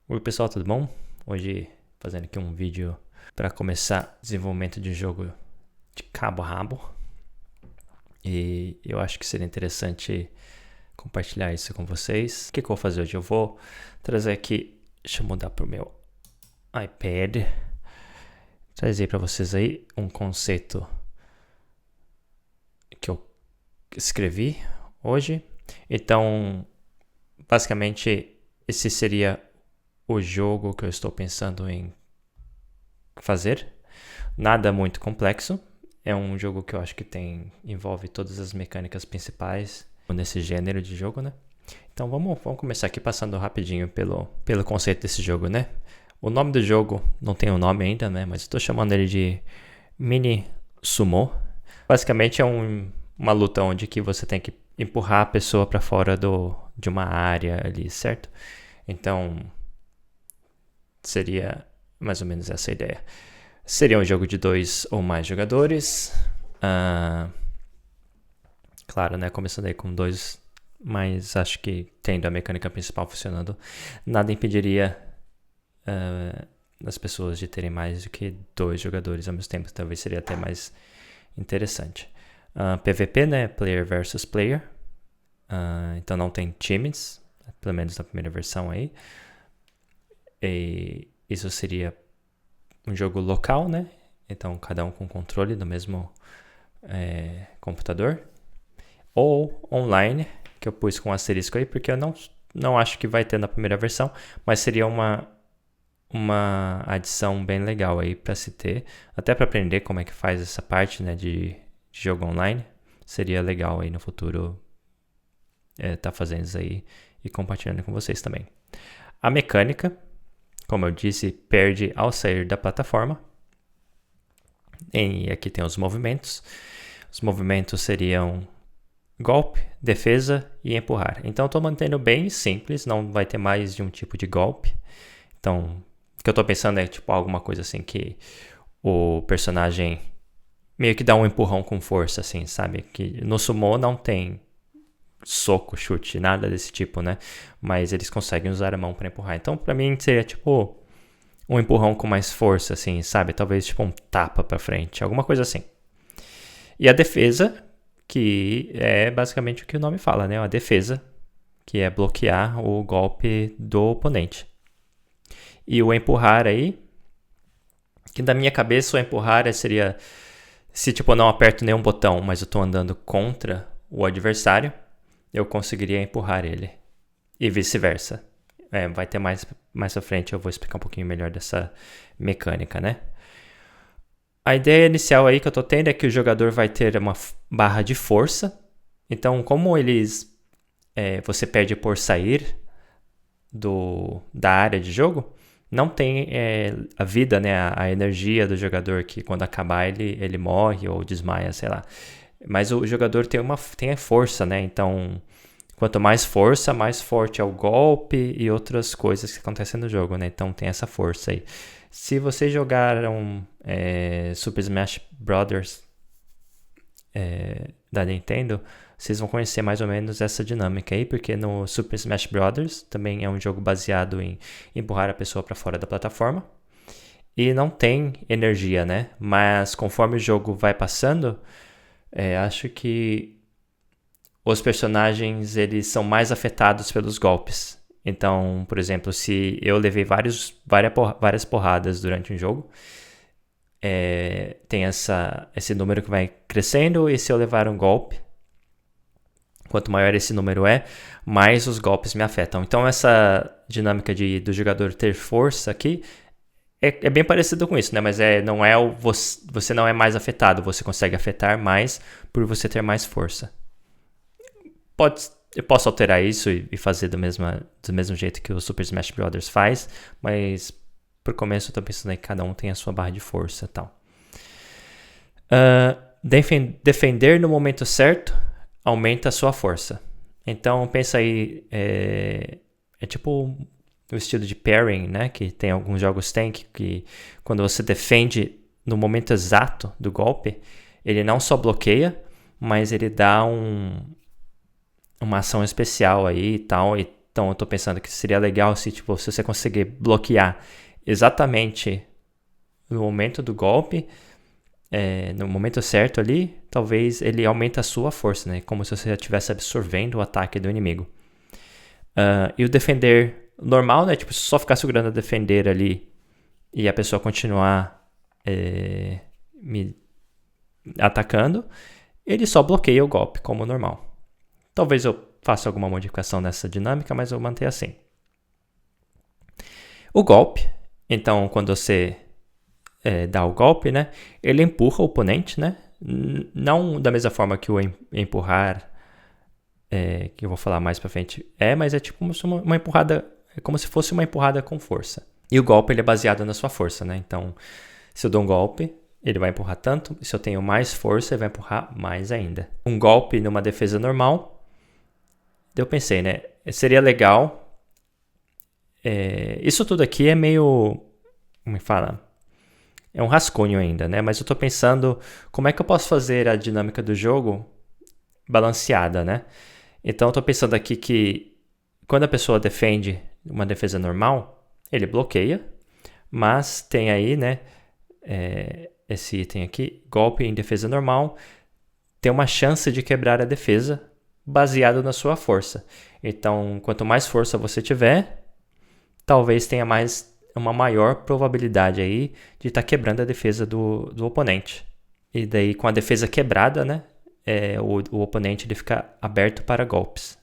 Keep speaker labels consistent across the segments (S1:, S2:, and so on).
S1: Oi pessoal, tudo bom? Hoje fazendo aqui um vídeo para começar desenvolvimento de jogo de cabo a rabo. E eu acho que seria interessante compartilhar isso com vocês. O que eu vou fazer hoje? Eu vou trazer aqui, deixa eu mudar para o meu iPad, trazer para vocês aí um conceito que eu escrevi hoje. Então, basicamente, esse seria o jogo que eu estou pensando em fazer. Nada muito complexo. É um jogo que eu acho que envolve todas as mecânicas principais nesse gênero de jogo, né? Então vamos começar aqui passando rapidinho pelo conceito desse jogo, né? O nome do jogo não tem um nome ainda, né? Mas estou chamando ele de Mini Sumo. Basicamente é uma luta onde que você tem que empurrar a pessoa para fora de uma área ali, certo? Então seria mais ou menos essa a ideia. Seria um jogo de 2 ou mais jogadores. Claro, né? Começando aí com 2, mas acho que tendo a mecânica principal funcionando, nada impediria as pessoas de terem mais do que 2 jogadores ao mesmo tempo. Talvez seria até mais interessante. PVP, né? Player versus player. Então não tem times, pelo menos na primeira versão aí. E isso seria um jogo local, né? Então cada um com controle do mesmo computador. Ou online, que eu pus com um asterisco aí, porque eu não acho que vai ter na primeira versão, mas seria uma adição bem legal aí para se ter, até para aprender como é que faz essa parte, né, de jogo online. Seria legal aí no futuro tá fazendo isso aí e compartilhando com vocês também. A mecânica, como eu disse, perde ao sair da plataforma. E aqui tem os movimentos. Os movimentos seriam golpe, defesa e empurrar. Então eu estou mantendo bem simples, não vai ter mais de um tipo de golpe. Então, o que eu estou pensando é tipo alguma coisa assim que o personagem meio que dá um empurrão com força, assim, sabe? Que no sumo não tem soco, chute, nada desse tipo, né? Mas eles conseguem usar a mão para empurrar. Então, para mim seria tipo um empurrão com mais força, assim, sabe? Talvez tipo um tapa para frente, alguma coisa assim. E a defesa, que é basicamente o que o nome fala, né? A defesa, que é bloquear o golpe do oponente. E o empurrar aí, que da minha cabeça o empurrar seria se tipo eu não aperto nenhum botão, mas eu tô andando contra o adversário, eu conseguiria empurrar ele. E vice-versa. Vai ter mais pra frente, eu vou explicar um pouquinho melhor dessa mecânica, né? A ideia inicial aí que eu tô tendo é que o jogador vai ter uma barra de força. Então, como você perde por sair da área de jogo, não tem a vida, né, a energia do jogador que quando acabar ele morre ou desmaia, sei lá. Mas o jogador tem a força, né? Então, quanto mais força, mais forte é o golpe e outras coisas que acontecem no jogo, né? Então tem essa força aí. Se vocês jogaram Super Smash Bros. Da Nintendo, vocês vão conhecer mais ou menos essa dinâmica aí, porque no Super Smash Bros. Também é um jogo baseado em empurrar a pessoa para fora da plataforma. E não tem energia, né? Mas conforme o jogo vai passando, acho que os personagens eles são mais afetados pelos golpes. Então, por exemplo, se eu levei várias porradas durante um jogo, tem esse número que vai crescendo, e se eu levar um golpe, quanto maior esse número mais os golpes me afetam. Então essa dinâmica do jogador ter força aqui é bem parecido com isso, né? Mas você não é mais afetado, você consegue afetar mais por você ter mais força. Eu posso alterar isso e fazer do mesmo jeito que o Super Smash Bros. Faz, mas por começo eu tô pensando aí que cada um tem a sua barra de força e tal. Defender no momento certo aumenta a sua força. Então pensa aí, é tipo o estilo de pairing, né? Que tem alguns jogos que quando você defende no momento exato do golpe, ele não só bloqueia, mas ele dá uma ação especial aí e tal, e Então eu tô pensando que seria legal se você conseguir bloquear exatamente no momento do golpe, no momento certo ali, talvez ele aumente a sua força, né? Como se você estivesse absorvendo o ataque do inimigo. E o defender normal, né? Tipo, se só ficar segurando a defender ali e a pessoa continuar me atacando, ele só bloqueia o golpe como normal. Talvez eu faça alguma modificação nessa dinâmica, mas eu mantenho assim. O golpe, então quando você dá o golpe, né? Ele empurra o oponente, né? Não da mesma forma que o empurrar, que eu vou falar mais pra frente, mas é tipo uma empurrada, é como se fosse uma empurrada com força. E o golpe ele é baseado na sua força, né? Então, se eu dou um golpe, ele vai empurrar tanto, e se eu tenho mais força, ele vai empurrar mais ainda. Um golpe numa defesa normal, eu pensei, né? Seria legal. Isso tudo aqui é meio, como fala? É um rascunho ainda, né? Mas eu tô pensando como é que eu posso fazer a dinâmica do jogo balanceada, né? Então eu tô pensando aqui que quando a pessoa defende uma defesa normal, ele bloqueia, mas tem aí, né? Esse item aqui, golpe em defesa normal, tem uma chance de quebrar a defesa baseado na sua força. Então, quanto mais força você tiver, talvez tenha uma maior probabilidade aí de estar quebrando a defesa do oponente. E daí, com a defesa quebrada, né, o oponente ele fica aberto para golpes.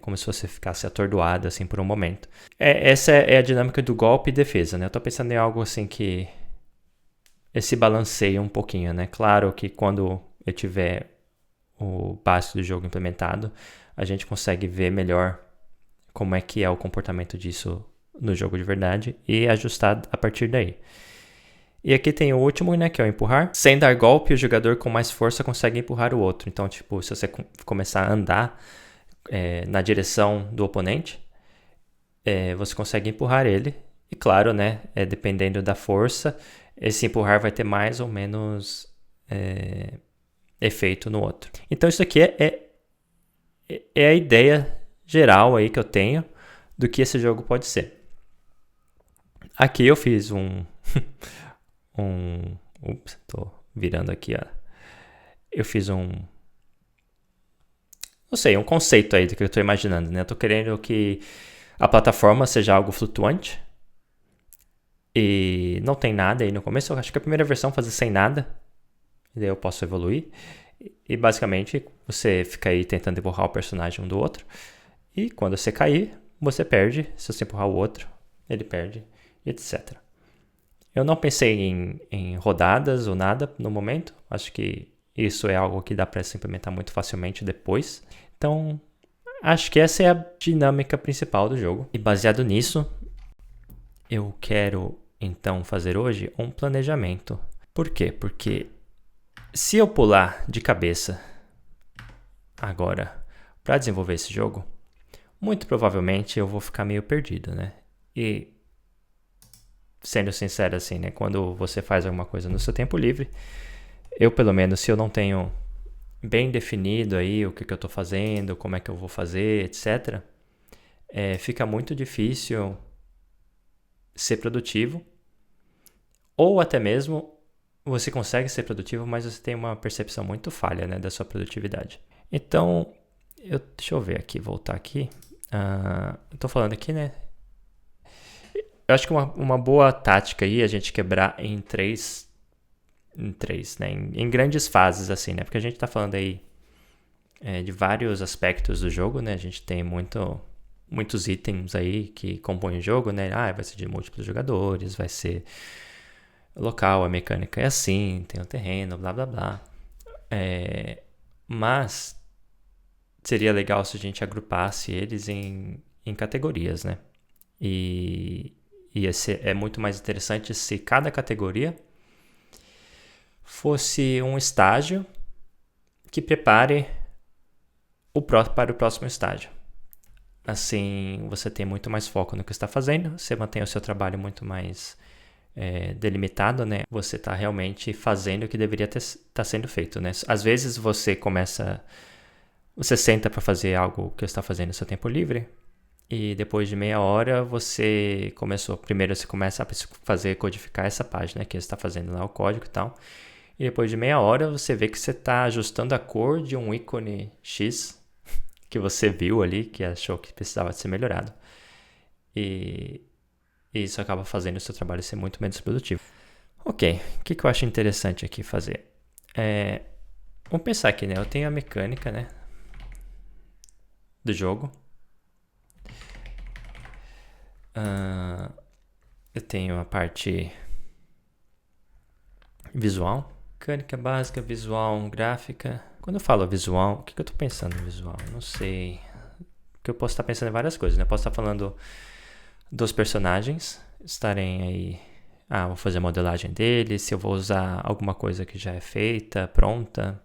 S1: Como se você ficasse atordoado assim, por um momento. Essa é a dinâmica do golpe e defesa. Né? Eu estou pensando em algo assim que se balanceia um pouquinho. Né? Claro que quando eu tiver o básico do jogo implementado, a gente consegue ver melhor como é que é o comportamento disso no jogo de verdade e ajustar a partir daí. E aqui tem o último, né, que é o empurrar. Sem dar golpe, o jogador com mais força consegue empurrar o outro. Então, tipo, se você começar a andar na direção do oponente, você consegue empurrar ele. E claro, né, dependendo da força, esse empurrar vai ter mais ou menos efeito no outro. Então, isso aqui é a ideia geral aí que eu tenho do que esse jogo pode ser. Aqui eu fiz ups, tô virando aqui, ó. Eu fiz não sei, um conceito aí do que eu tô imaginando, né? Eu tô querendo que a plataforma seja algo flutuante e não tem nada aí no começo. Eu acho que a primeira versão fazer sem nada, e daí eu posso evoluir. E basicamente você fica aí tentando empurrar o personagem um do outro. E quando você cair, você perde. Se você empurrar o outro, ele perde, etc. Eu não pensei em rodadas ou nada no momento. Acho que isso é algo que dá para se implementar muito facilmente depois. Então, acho que essa é a dinâmica principal do jogo. E baseado nisso, eu quero então fazer hoje um planejamento. Por quê? Porque se eu pular de cabeça agora para desenvolver esse jogo, muito provavelmente eu vou ficar meio perdido, né? E sendo sincero assim, né? Quando você faz alguma coisa no seu tempo livre, eu pelo menos, se eu não tenho bem definido aí o que eu tô fazendo, como é que eu vou fazer, etc., fica muito difícil ser produtivo, ou até mesmo você consegue ser produtivo, mas você tem uma percepção muito falha, né, da sua produtividade. Então, deixa eu ver aqui, voltar aqui. Eu tô falando aqui, né? Eu acho que uma boa tática aí é a gente quebrar em três, né? Em grandes fases, assim, né? Porque a gente tá falando aí de vários aspectos do jogo, né? A gente tem muitos itens aí que compõem o jogo, né? Vai ser de múltiplos jogadores, vai ser local, a mecânica é assim, tem o terreno, blá blá blá. Mas seria legal se a gente agrupasse eles em categorias, né? E é muito mais interessante se cada categoria fosse um estágio que prepare para o próximo estágio. Assim, você tem muito mais foco no que está fazendo, você mantém o seu trabalho muito mais delimitado, né? Você está realmente fazendo o que deveria estar sendo feito, né? Às vezes você senta para fazer algo que você está fazendo no seu tempo livre, e depois de meia hora primeiro você começa a codificar essa página que você está fazendo lá o código e tal, e depois de meia hora você vê que você está ajustando a cor de um ícone X que você viu ali, que achou que precisava ser melhorado, e isso acaba fazendo o seu trabalho ser muito menos produtivo. Ok, o que eu acho interessante aqui fazer? Vamos pensar aqui, né? Eu tenho a mecânica, né, do jogo. Eu tenho a parte visual, mecânica básica, visual, gráfica. Quando eu falo visual, o que eu estou pensando em visual? Não sei. Porque eu posso estar pensando em várias coisas, né? Eu posso estar falando dos personagens estarem aí. Vou fazer a modelagem deles, se eu vou usar alguma coisa que já é feita, pronta.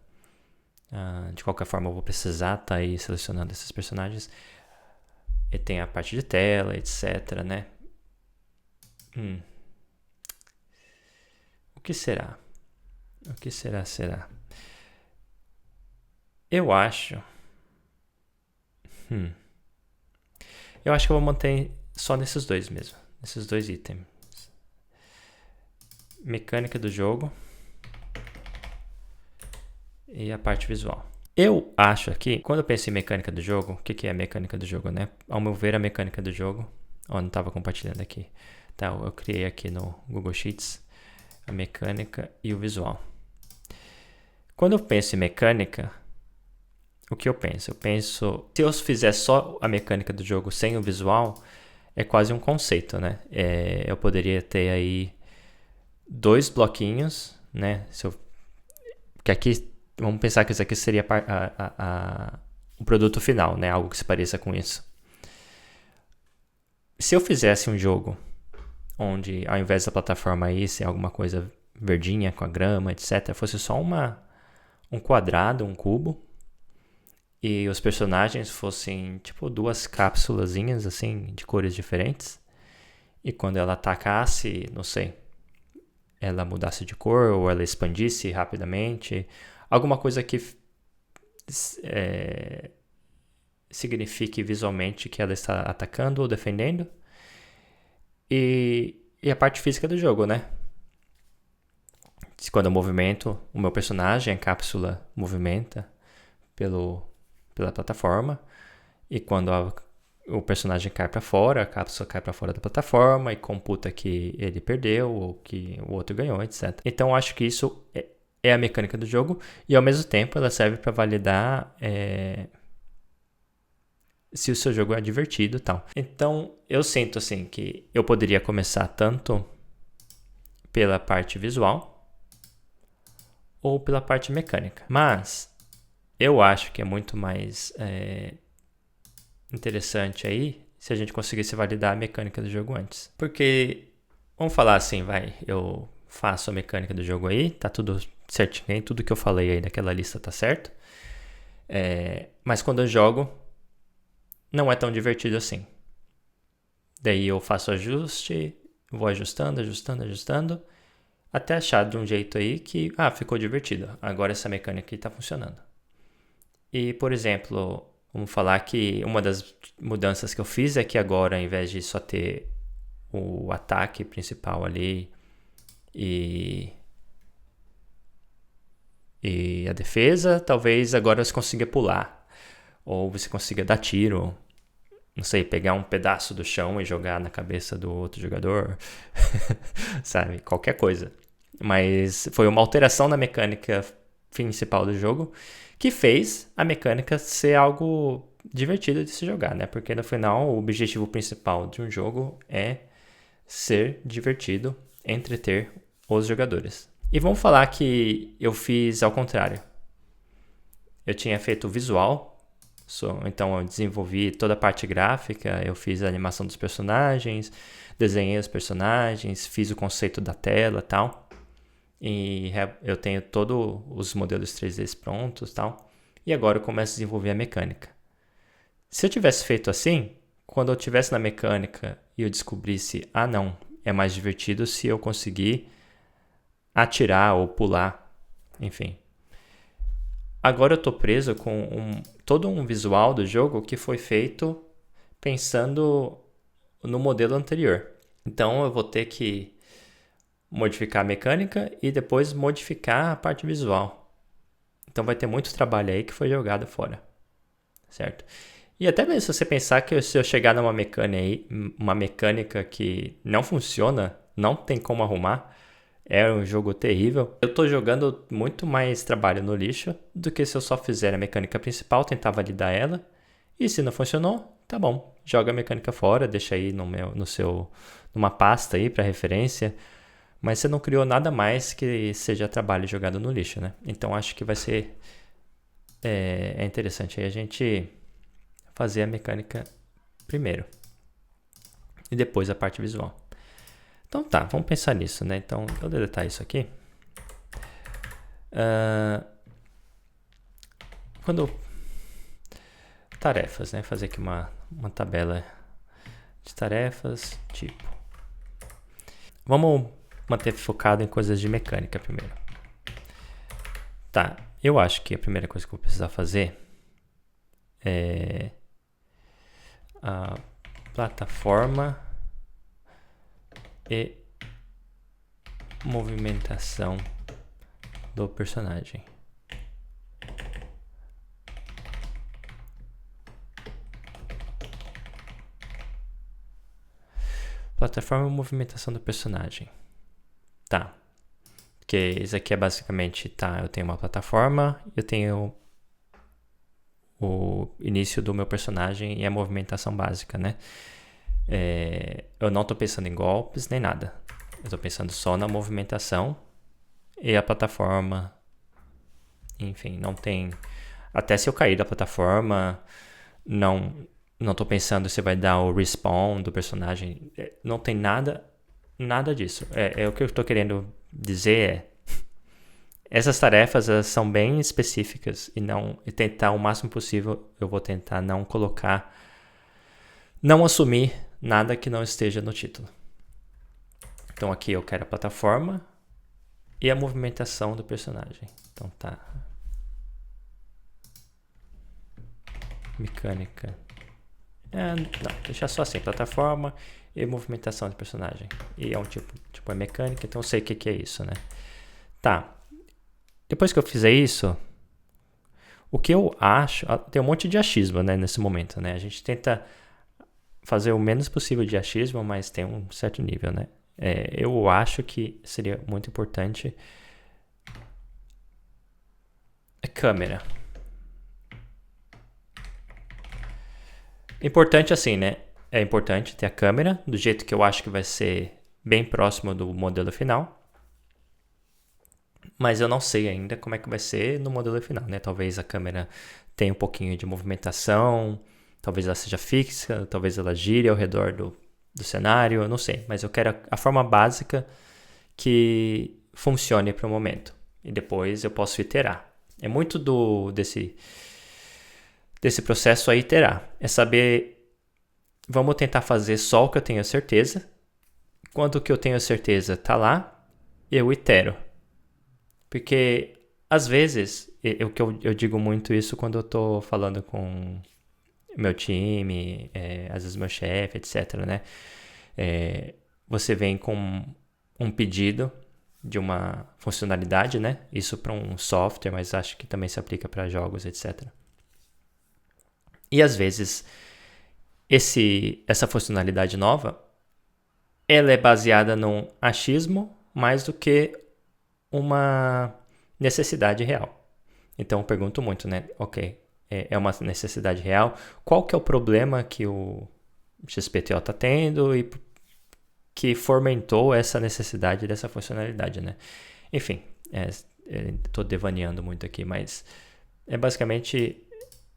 S1: De qualquer forma, eu vou precisar estar aí selecionando esses personagens. E tem a parte de tela, etc, né? O que será? O que será? Eu acho... Eu acho que eu vou manter só nesses dois mesmo. Nesses dois itens. Mecânica do jogo e a parte visual. Eu acho aqui, quando eu penso em mecânica do jogo, o que é a mecânica do jogo, né? Ao meu ver, a mecânica do jogo... não estava compartilhando aqui. Tá, eu criei aqui no Google Sheets a mecânica e o visual. Quando eu penso em mecânica, o que eu penso? Se eu fizer só a mecânica do jogo sem o visual, é quase um conceito, né? Eu poderia ter aí 2 bloquinhos, né? Porque aqui, vamos pensar que isso aqui seria o produto final, né? Algo que se pareça com isso. Se eu fizesse um jogo onde, ao invés da plataforma aí ser alguma coisa verdinha com a grama, etc., fosse só um quadrado, um cubo, e os personagens fossem tipo 2 cápsulazinhas assim, de cores diferentes, e quando ela atacasse, não sei, ela mudasse de cor ou ela expandisse rapidamente, alguma coisa que signifique visualmente que ela está atacando ou defendendo, e a parte física do jogo, né? Quando eu movimento, o meu personagem, a cápsula movimenta pela plataforma, e quando o personagem cai para fora, a cápsula cai para fora da plataforma e computa que ele perdeu ou que o outro ganhou, etc. Então eu acho que isso é a mecânica do jogo, e ao mesmo tempo ela serve para validar se o seu jogo é divertido e tal. Então eu sinto assim que eu poderia começar tanto pela parte visual ou pela parte mecânica, mas eu acho que é muito mais interessante aí se a gente conseguisse validar a mecânica do jogo antes. Porque, vamos falar assim, eu faço a mecânica do jogo aí, tá tudo certinho, tudo que eu falei aí naquela lista tá certo. Mas quando eu jogo, não é tão divertido assim. Daí eu faço ajuste, vou ajustando, até achar de um jeito aí que, ficou divertido. Agora essa mecânica aqui tá funcionando. E, por exemplo, vamos falar que uma das mudanças que eu fiz é que agora, ao invés de só ter o ataque principal ali e a defesa, talvez agora você consiga pular. Ou você consiga dar tiro, não sei, pegar um pedaço do chão e jogar na cabeça do outro jogador, sabe? Qualquer coisa. Mas foi uma alteração na mecânica principal do jogo que fez a mecânica ser algo divertido de se jogar, né? Porque no final o objetivo principal de um jogo é ser divertido, entreter os jogadores. E vamos falar que eu fiz ao contrário. Eu tinha feito o visual, então eu desenvolvi toda a parte gráfica, eu fiz a animação dos personagens, desenhei os personagens, fiz o conceito da tela e tal. E eu tenho todos os modelos 3D prontos e tal. E agora eu começo a desenvolver a mecânica. Se eu tivesse feito assim, quando eu estivesse na mecânica e eu descobrisse, não, é mais divertido se eu conseguir atirar ou pular, enfim. Agora eu tô preso com todo um visual do jogo que foi feito pensando no modelo anterior. Então eu vou ter que modificar a mecânica e depois modificar a parte visual. Então vai ter muito trabalho aí que foi jogado fora, certo? E até mesmo se você pensar que se eu chegar numa uma mecânica que não funciona, não tem como arrumar, é um jogo terrível. Eu tô jogando muito mais trabalho no lixo do que se eu só fizer a mecânica principal, tentar validar ela. E se não funcionou, tá bom. Joga a mecânica fora, deixa aí numa pasta aí para referência. Mas você não criou nada mais que seja trabalho jogado no lixo, né? Então acho que vai ser é interessante aí a gente fazer a mecânica primeiro e depois a parte visual. Então tá, vamos pensar nisso, né? Então eu vou deletar isso aqui. Tarefas, né? Fazer aqui uma tabela de tarefas, tipo. Vamos manter focado em coisas de mecânica primeiro. Tá, eu acho que a primeira coisa que eu vou precisar fazer é a plataforma e movimentação do personagem. Plataforma e movimentação do personagem. Tá. Porque isso aqui é basicamente, tá, eu tenho uma plataforma, eu tenho o início do meu personagem e a movimentação básica, né? Eu não tô pensando em golpes nem nada. Eu tô pensando só na movimentação e a plataforma. Enfim, não tem... Até se eu cair da plataforma, não tô pensando se vai dar o respawn do personagem. Não tem nada disso. O que eu tô querendo dizer essas tarefas elas são bem específicas e tentar o máximo possível eu vou tentar não assumir nada que não esteja no título. Então aqui eu quero a plataforma e a movimentação do personagem. Então tá. Mecânica. Não, deixar só assim, plataforma e movimentação do personagem. E é um tipo é mecânica, então eu sei o que é isso, né? Tá. Depois que eu fizer isso, o que eu acho... Tem um monte de achismo, né, nesse momento, né? A gente tenta fazer o menos possível de achismo, mas tem um certo nível, né? Eu acho que seria muito importante a câmera. Importante assim, né? É importante ter a câmera do jeito que eu acho que vai ser bem próximo do modelo final. Mas eu não sei ainda como é que vai ser no modelo final, né? Talvez a câmera tenha um pouquinho de movimentação, talvez ela seja fixa, talvez ela gire ao redor do cenário, eu não sei. Mas eu quero a forma básica que funcione para o momento. E depois eu posso iterar. É muito desse processo a iterar. É saber, vamos tentar fazer só o que eu tenho certeza. Quando o que eu tenho certeza está lá, eu itero. Porque, às vezes, eu digo muito isso quando eu tô falando com meu time, às vezes meu chefe, etc, né? Você vem com um pedido de uma funcionalidade, né? Isso para um software, mas acho que também se aplica para jogos, etc. E, às vezes, essa funcionalidade nova, ela é baseada num achismo mais do que uma necessidade real. Então eu pergunto muito, né? Ok, é uma necessidade real. Qual que é o problema que o XPTO está tendo e que fomentou essa necessidade dessa funcionalidade, né? Enfim, estou devaneando muito aqui, mas é basicamente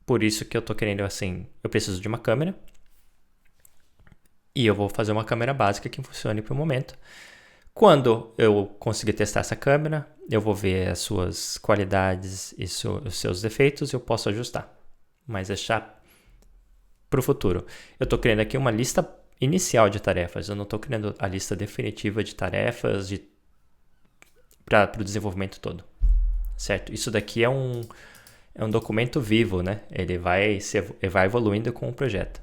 S1: por isso que eu estou querendo, assim, eu preciso de uma câmera e eu vou fazer uma câmera básica que funcione para o momento. Quando eu conseguir testar essa câmera, eu vou ver as suas qualidades e os seus defeitos e eu posso ajustar. Mas deixar para o futuro. Eu estou criando aqui uma lista inicial de tarefas. Eu não estou criando a lista definitiva de tarefas para o desenvolvimento todo. Certo? Isso daqui é um documento vivo, né? Ele vai evoluindo com o projeto.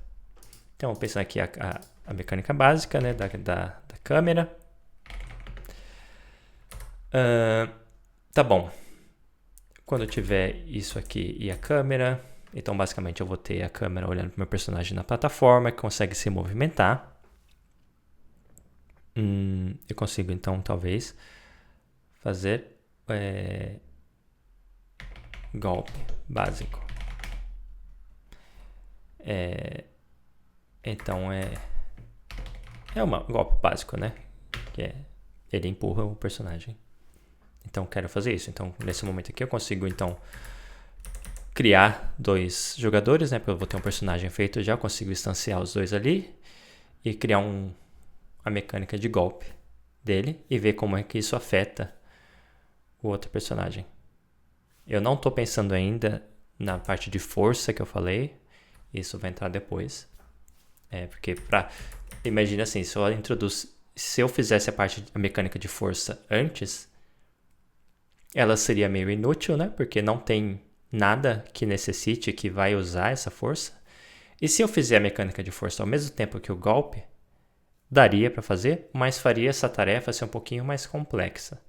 S1: Então, pensando aqui a mecânica básica, né, da câmera. Tá bom. Quando eu tiver isso aqui e a câmera, então basicamente eu vou ter a câmera olhando para o meu personagem na plataforma, que consegue se movimentar. Eu consigo então talvez fazer golpe básico. Então é um golpe básico, né? Que ele empurra o personagem. Então quero fazer isso. Então nesse momento aqui eu consigo então criar 2 jogadores, né? Porque eu vou ter um personagem feito já, eu consigo instanciar os 2 ali e criar a mecânica de golpe dele e ver como é que isso afeta o outro personagem. Eu não estou pensando ainda na parte de força que eu falei, isso vai entrar depois. Porque imagina assim, se eu fizesse a mecânica de força antes, ela seria meio inútil, né? Porque não tem nada que necessite que vai usar essa força. E se eu fizer a mecânica de força ao mesmo tempo que o golpe, daria para fazer, mas faria essa tarefa ser um pouquinho mais complexa.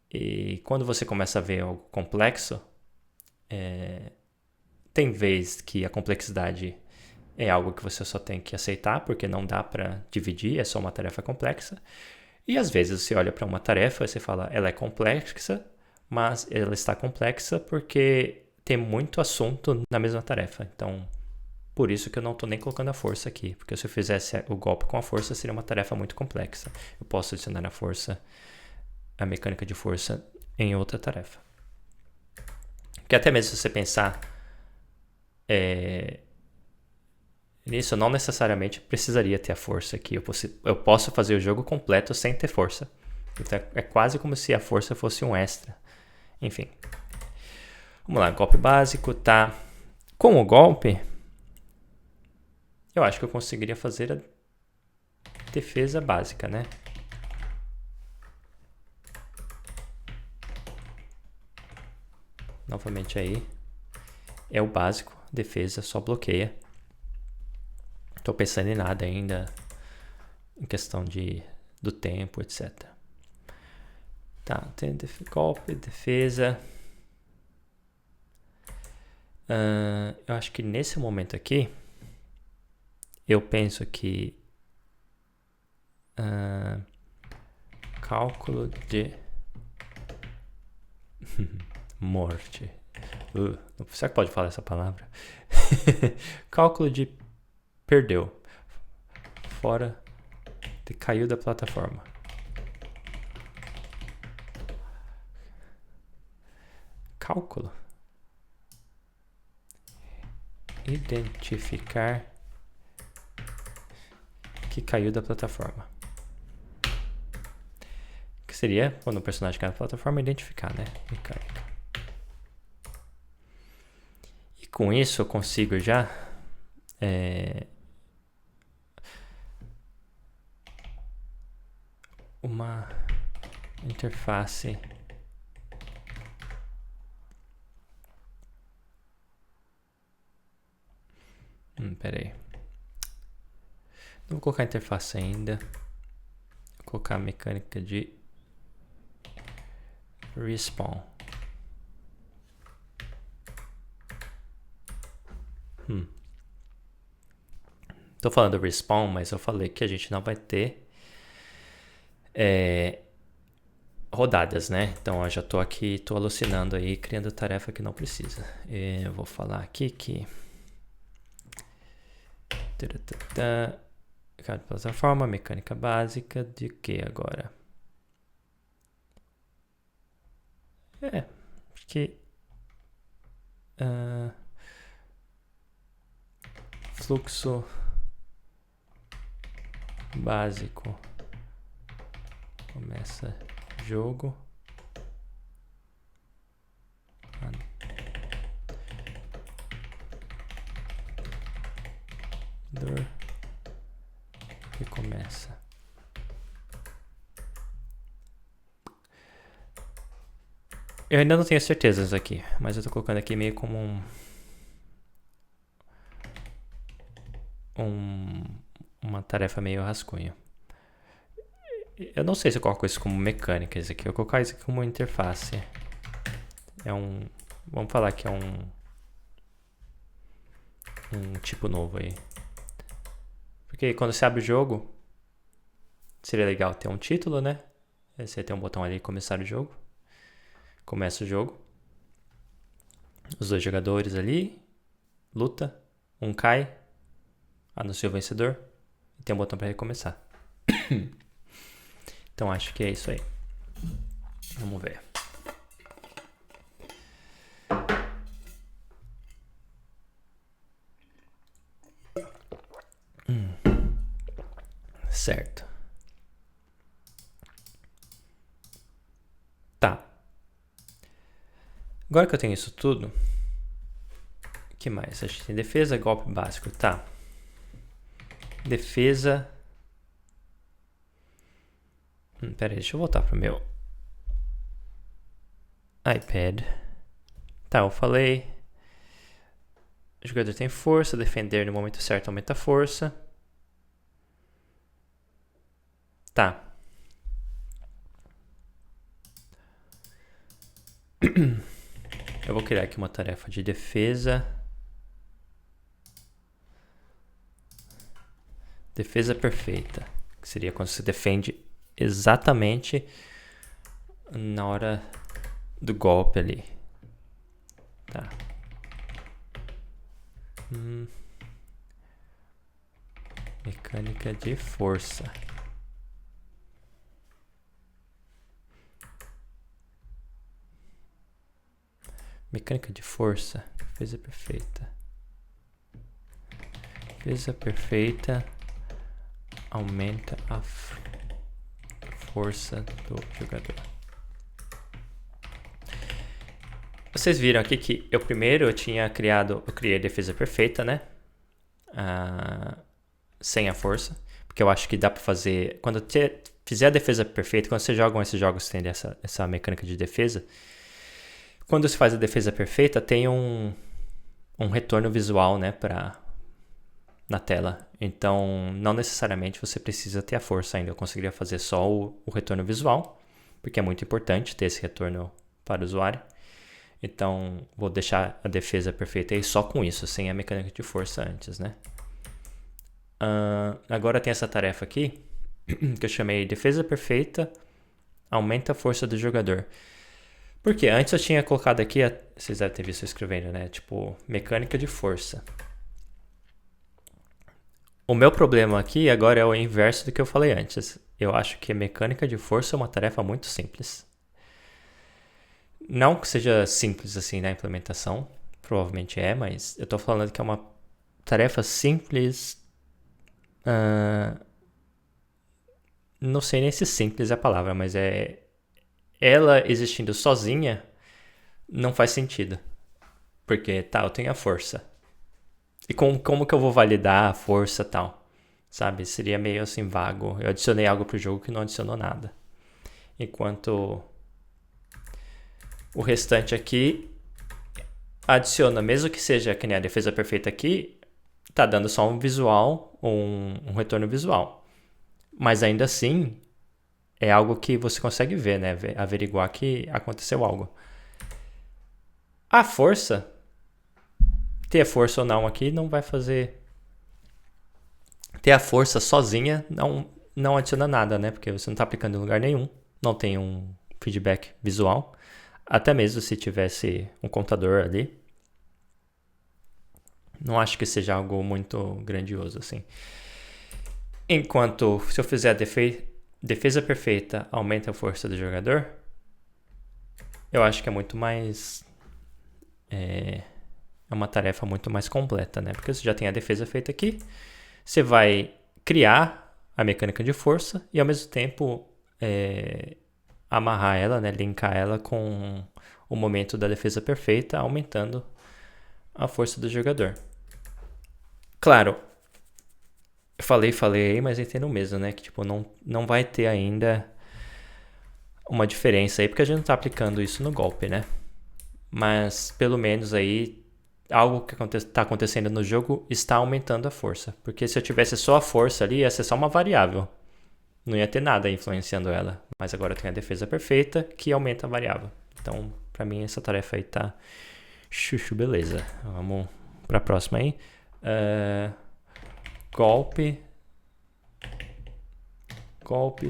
S1: E quando você começa a ver algo complexo, tem vez que a complexidade é algo que você só tem que aceitar, porque não dá para dividir, é só uma tarefa complexa. E às vezes você olha para uma tarefa e você fala, ela é complexa, mas ela está complexa porque tem muito assunto na mesma tarefa. Então, por isso que eu não estou nem colocando a força aqui, porque se eu fizesse o golpe com a força, seria uma tarefa muito complexa. Eu posso adicionar a mecânica de força em outra tarefa. Porque até mesmo se você pensar nisso, não necessariamente precisaria ter a força aqui. Eu posso fazer o jogo completo sem ter força. Então é quase como se a força fosse um extra. Enfim. Vamos lá, golpe básico, tá? Com o golpe, eu acho que eu conseguiria fazer a defesa básica, né? Novamente aí. É o básico, defesa, só bloqueia. Tô pensando em nada ainda, em questão do tempo, etc. Tá, tem golpe, defesa. Eu acho que nesse momento aqui, eu penso que cálculo de morte. Será que pode falar essa palavra? Cálculo de perdeu. Fora de caiu da plataforma. Cálculo. Identificar que caiu da plataforma. Que seria quando o personagem cai da plataforma, identificar, né? Mecânica. E com isso eu consigo já uma interface peraí. Não vou colocar interface ainda. Vou colocar a mecânica de respawn. Tô falando respawn, mas eu falei que a gente não vai ter rodadas, né? Então eu já tô aqui, tô alucinando aí, criando tarefa que não precisa. Eu vou falar aqui que cada plataforma, mecânica básica de que agora? Acho que fluxo básico começa jogo que começa eu ainda não tenho certezas aqui, mas eu tô colocando aqui meio como uma tarefa meio rascunho. Eu não sei se eu coloco isso como mecânica, isso aqui. Eu vou colocar isso aqui como interface. Vamos falar que é um tipo novo aí. Porque quando você abre o jogo, seria legal ter um título, né? Aí você tem um botão ali, começar o jogo. Começa o jogo. Os dois jogadores ali. Luta. Um cai. Anuncia o vencedor. E tem um botão para recomeçar. Então acho que é isso aí. Vamos ver. Certo. Tá. Agora que eu tenho isso tudo, o que mais? A gente tem defesa, golpe básico. Tá. Defesa. Pera aí, deixa eu voltar pro meu iPad. Tá, eu falei. O jogador tem força, defender no momento certo aumenta a força. Tá. Eu vou criar aqui uma tarefa de defesa. Defesa perfeita. Que seria quando você defende exatamente na hora do golpe ali. Tá. Mecânica de força. Mecânica de força. Defesa perfeita. Defesa perfeita aumenta a força do jogador. Vocês viram aqui que eu criei a defesa perfeita, né? Sem a força. Porque eu acho que dá pra fazer... Quando você fizer a defesa perfeita, quando você joga esses jogos que tem essa mecânica de defesa, quando você faz a defesa perfeita, tem um retorno visual, né, na tela. Então, não necessariamente você precisa ter a força ainda. Eu conseguiria fazer só o retorno visual, porque é muito importante ter esse retorno para o usuário. Então, vou deixar a defesa perfeita aí só com isso, sem a mecânica de força antes, né? Agora tem essa tarefa aqui, que eu chamei defesa perfeita, aumenta a força do jogador. Porque antes eu tinha colocado aqui, vocês devem ter visto eu escrevendo, né? Tipo, mecânica de força. O meu problema aqui agora é o inverso do que eu falei antes. Eu acho que a mecânica de força é uma tarefa muito simples. Não que seja simples assim na implementação, provavelmente é, mas eu tô falando que é uma tarefa simples. Não sei nem se simples é a palavra, mas ela existindo sozinha não faz sentido. Porque, tá, eu tenho a força. E como que eu vou validar a força e tal? Sabe? Seria meio assim vago. Eu adicionei algo pro jogo que não adicionou nada. Enquanto o restante aqui adiciona, mesmo que seja que nem a defesa perfeita aqui, tá dando só um visual, um retorno visual. Mas ainda assim, é algo que você consegue ver, né? Averiguar que aconteceu algo. A força, ter força ou não aqui não vai fazer... Ter a força sozinha não adiciona nada, né? Porque você não está aplicando em lugar nenhum. Não tem um feedback visual. Até mesmo se tivesse um contador ali. Não acho que seja algo muito grandioso assim. Enquanto se eu fizer a defesa perfeita aumenta a força do jogador, eu acho que é muito mais... É uma tarefa muito mais completa, né? Porque você já tem a defesa feita aqui. Você vai criar a mecânica de força e ao mesmo tempo amarrar ela, né? Linkar ela com o momento da defesa perfeita, aumentando a força do jogador. Claro, eu falei, mas entendo mesmo, né? Que tipo, não vai ter ainda uma diferença aí, porque a gente não tá aplicando isso no golpe, né? Mas pelo menos aí algo que está acontecendo no jogo está aumentando a força. Porque se eu tivesse só a força ali, ia ser só uma variável. Não ia ter nada influenciando ela. Mas agora eu tenho a defesa perfeita que aumenta a variável. Então, pra mim, essa tarefa aí tá chuchu, beleza. Vamos pra próxima aí. Golpe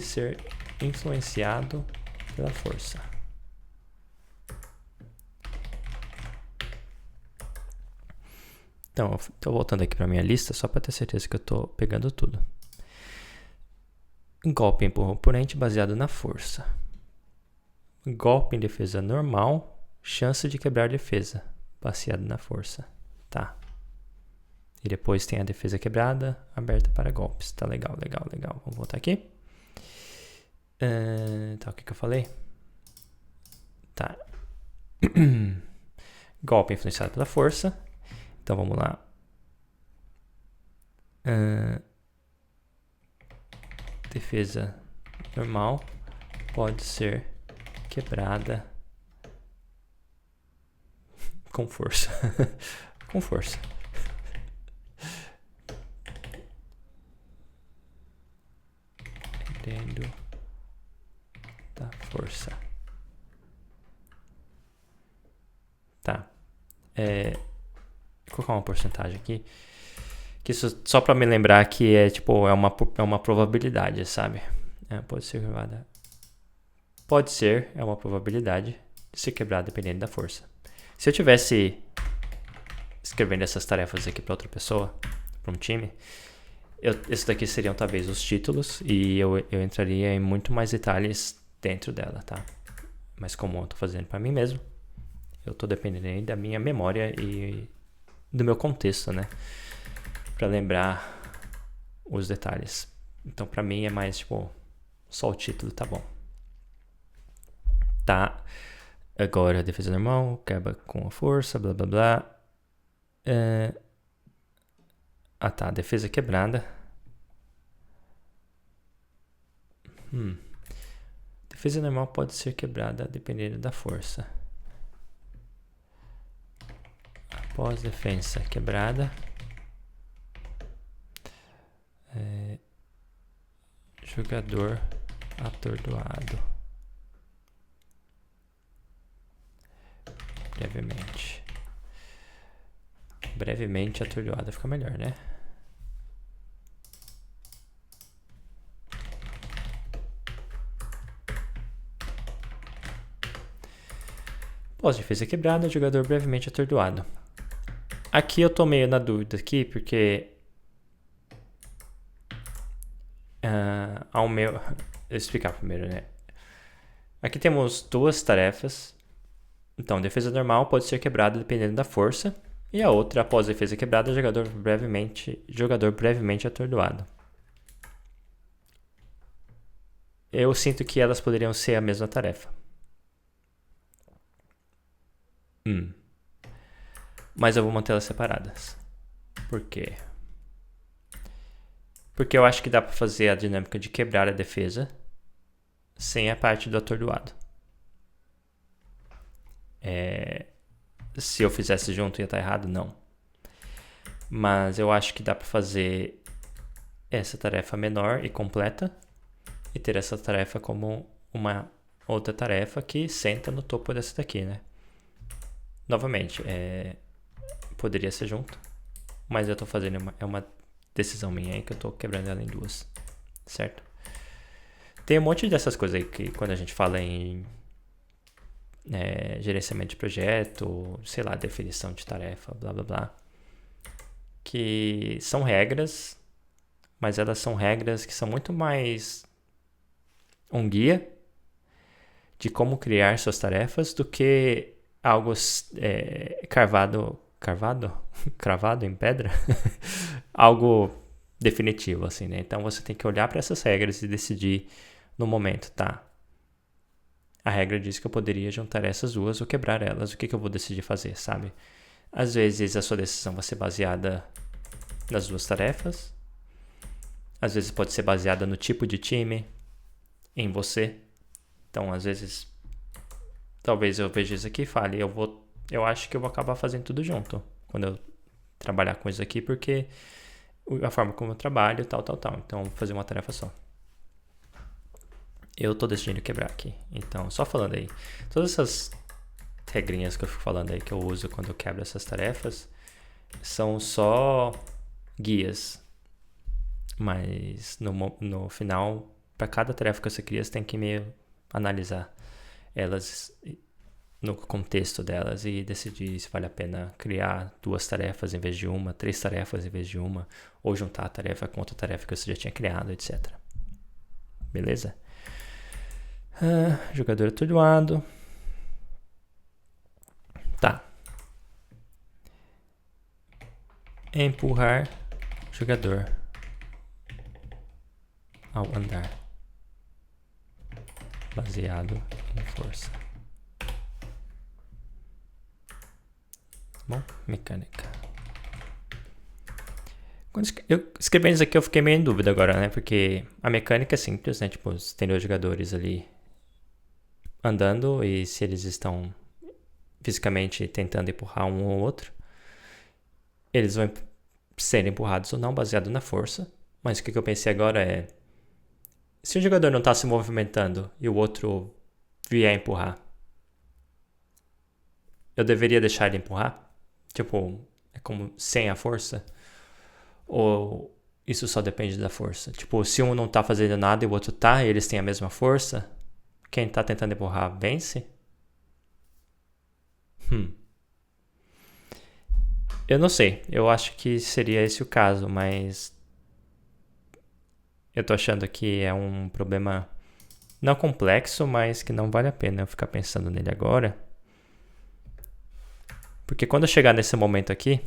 S1: ser influenciado pela força. Então, estou voltando aqui para minha lista só para ter certeza que eu estou pegando tudo. Golpe empurra o oponente baseado na força. Golpe em defesa normal, chance de quebrar defesa, baseado na força. Tá. E depois tem a defesa quebrada, aberta para golpes. Tá legal. Vamos voltar aqui. Tá, o que eu falei? Tá. Golpe influenciado pela força. Então vamos lá. Defesa normal pode ser quebrada com força. Com força. Dependendo da força. Tá. Vou colocar uma porcentagem aqui. Que isso só pra me lembrar que é tipo, é uma probabilidade, sabe? Pode ser quebrada. Pode ser, é uma probabilidade de ser quebrada dependendo da força. Se eu tivesse escrevendo essas tarefas aqui pra outra pessoa, pra um time, esses daqui seriam talvez os títulos e eu entraria em muito mais detalhes dentro dela, tá? Mas como eu tô fazendo pra mim mesmo, eu tô dependendo aí da minha memória e do meu contexto, né? Pra lembrar os detalhes. Então, pra mim é mais tipo, só o título, tá bom. Tá. Agora, defesa normal, quebra com a força, blá blá blá. Tá. Defesa quebrada. Defesa normal pode ser quebrada dependendo da força. Após defesa quebrada. Jogador atordoado. Brevemente atordoado fica melhor, né? Após defesa quebrada, jogador brevemente atordoado. Aqui eu tô meio na dúvida aqui, porque eu explicar primeiro, né? Aqui temos duas tarefas. Então, defesa normal pode ser quebrada dependendo da força. E a outra, após defesa quebrada, jogador brevemente atordoado. Eu sinto que elas poderiam ser a mesma tarefa. Mas eu vou mantê-las separadas. Por quê? Porque eu acho que dá para fazer a dinâmica de quebrar a defesa sem a parte do atordoado. Se eu fizesse junto ia estar errado? Não. Mas eu acho que dá para fazer essa tarefa menor e completa e ter essa tarefa como uma outra tarefa que senta no topo dessa daqui, né? Novamente, poderia ser junto, mas eu tô fazendo uma decisão minha aí que eu tô quebrando ela em duas, certo? Tem um monte dessas coisas aí que quando a gente fala em gerenciamento de projeto, sei lá, definição de tarefa, blá blá blá, que são regras, mas elas são regras que são muito mais um guia de como criar suas tarefas do que algo cravado em pedra, algo definitivo, assim, né? Então você tem que olhar para essas regras e decidir no momento, tá? A regra diz que eu poderia juntar essas duas ou quebrar elas, o que eu vou decidir fazer, sabe? Às vezes a sua decisão vai ser baseada nas duas tarefas, às vezes pode ser baseada no tipo de time, em você. Então, às vezes, talvez eu veja isso aqui e fale, eu acho que eu vou acabar fazendo tudo junto. quando eu trabalhar com isso aqui, porque a forma como eu trabalho, tal. Então, vou fazer uma tarefa só. Eu tô decidindo quebrar aqui. Então, só falando aí. Todas essas regrinhas que eu fico falando aí, que eu uso quando eu quebro essas tarefas, são só guias. Mas no final, para cada tarefa que você cria, você tem que meio analisar elas no contexto delas e decidir se vale a pena criar 2 tarefas em vez de uma, 3 tarefas em vez de uma, ou juntar a tarefa com outra tarefa que você já tinha criado, etc. Beleza? Jogador atordoado. Tá. Empurrar jogador ao andar. Baseado em força. Bom, mecânica. Quando eu escrevendo isso aqui, eu fiquei meio em dúvida agora, né? Porque a mecânica é simples, né? Tipo, você tem 2 jogadores ali andando e se eles estão fisicamente tentando empurrar um ou outro, eles vão ser empurrados ou não, baseado na força. Mas o que eu pensei agora é, se o jogador não está se movimentando e o outro vier empurrar, eu deveria deixar ele empurrar? Tipo, é como sem a força? Ou isso só depende da força? Tipo, se um não tá fazendo nada e o outro tá, e eles têm a mesma força, quem tá tentando empurrar vence? Eu não sei. Eu acho que seria esse o caso, mas eu tô achando que é um problema não complexo, mas que não vale a pena eu ficar pensando nele agora. Porque quando eu chegar nesse momento aqui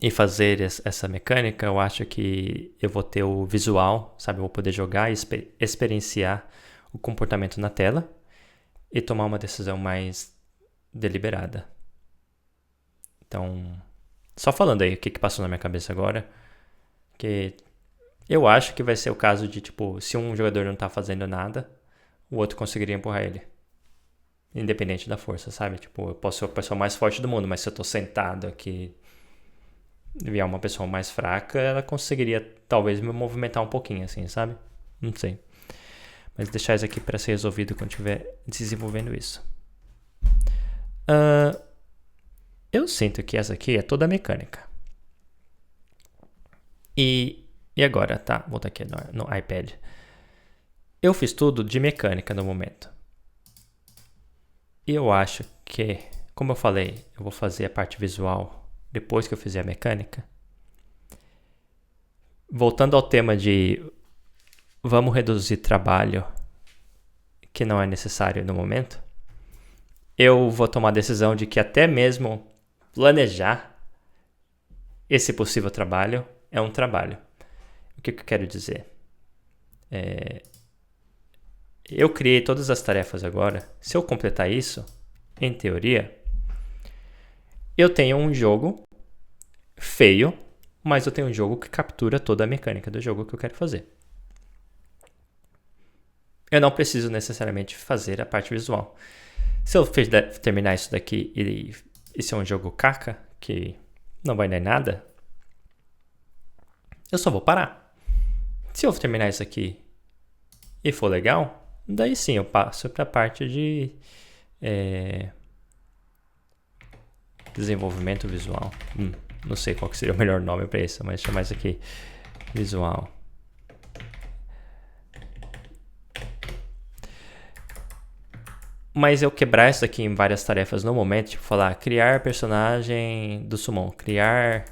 S1: e fazer essa mecânica, eu acho que eu vou ter o visual, sabe? Eu vou poder jogar e experienciar o comportamento na tela e tomar uma decisão mais deliberada. Então, só falando aí o que passou na minha cabeça agora, que eu acho que vai ser o caso de, tipo, se um jogador não tá fazendo nada, o outro conseguiria empurrar ele. Independente da força, sabe? Tipo, eu posso ser a pessoa mais forte do mundo, mas se eu tô sentado aqui e vier uma pessoa mais fraca, ela conseguiria talvez me movimentar um pouquinho, assim, sabe? Não sei. Mas deixar isso aqui para ser resolvido quando estiver desenvolvendo isso. Eu sinto que essa aqui é toda mecânica. E agora, tá? Vou voltar aqui no iPad. Eu fiz tudo de mecânica no momento. E eu acho que, como eu falei, eu vou fazer a parte visual depois que eu fizer a mecânica. Voltando ao tema de vamos reduzir trabalho que não é necessário no momento, eu vou tomar a decisão de que até mesmo planejar esse possível trabalho é um trabalho. O que eu quero dizer? Eu criei todas as tarefas agora. Se eu completar isso, em teoria, eu tenho um jogo feio, mas eu tenho um jogo que captura toda a mecânica do jogo que eu quero fazer. Eu não preciso necessariamente fazer a parte visual. Se eu terminar isso daqui e se é um jogo caca, que não vai dar em nada, eu só vou parar. Se eu terminar isso aqui e for legal, daí sim eu passo para a parte de desenvolvimento visual. Não sei qual que seria o melhor nome para isso, mas chamar isso aqui visual. Mas eu quebrar isso aqui em várias tarefas no momento, tipo falar criar personagem do Summon, criar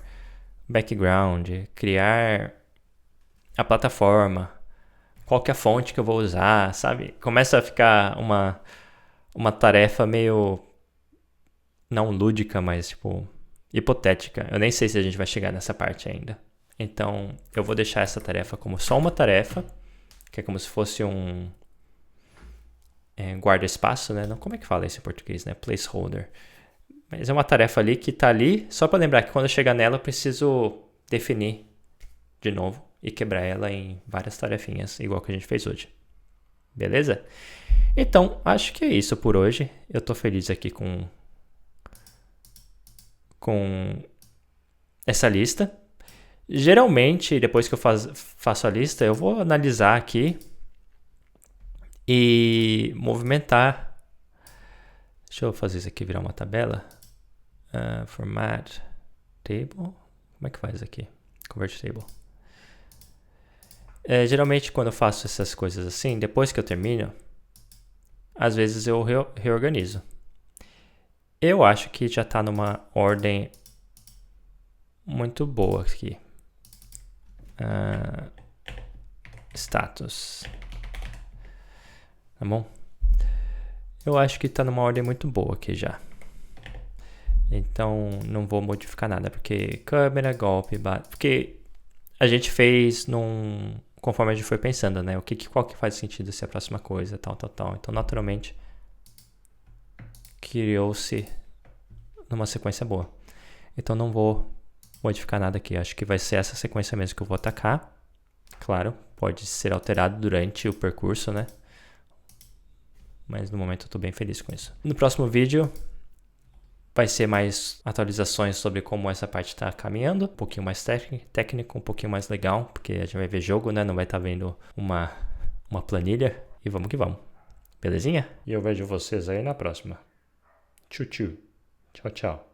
S1: background, criar a plataforma, qual que é a fonte que eu vou usar, sabe? Começa a ficar uma tarefa meio, não lúdica, mas tipo hipotética. Eu nem sei se a gente vai chegar nessa parte ainda. Então eu vou deixar essa tarefa como só uma tarefa, que é como se fosse um guarda-espaço, né? Não, como é que fala isso em português, né? Placeholder. Mas é uma tarefa ali que tá ali, só para lembrar que quando eu chegar nela eu preciso definir de novo e quebrar ela em várias tarefinhas, igual que a gente fez hoje. Beleza? Então, acho que é isso por hoje. Eu tô feliz aqui com com essa lista. Geralmente, depois que eu faço a lista, eu vou analisar aqui e movimentar. Deixa eu fazer isso aqui virar uma tabela. Format table. Como é que faz aqui? Convert table. Geralmente, quando eu faço essas coisas assim, depois que eu termino, às vezes eu reorganizo. Eu acho que já está numa ordem muito boa aqui. Status. Tá bom? Eu acho que está numa ordem muito boa aqui já. Então, não vou modificar nada, porque câmera, golpe, porque a gente fez conforme a gente foi pensando, né? Qual que faz sentido ser a próxima coisa, tal. Então, naturalmente, criou-se numa sequência boa. Então, não vou modificar nada aqui. Acho que vai ser essa sequência mesmo que eu vou atacar. Claro, pode ser alterado durante o percurso, né? Mas no momento eu estou bem feliz com isso. No próximo vídeo vai ser mais atualizações sobre como essa parte está caminhando. Um pouquinho mais técnico, um pouquinho mais legal, porque a gente vai ver jogo, né? Não vai estar vendo uma planilha. E vamos que vamos. Belezinha? E eu vejo vocês aí na próxima. Tchau, tchau. Tchau, tchau.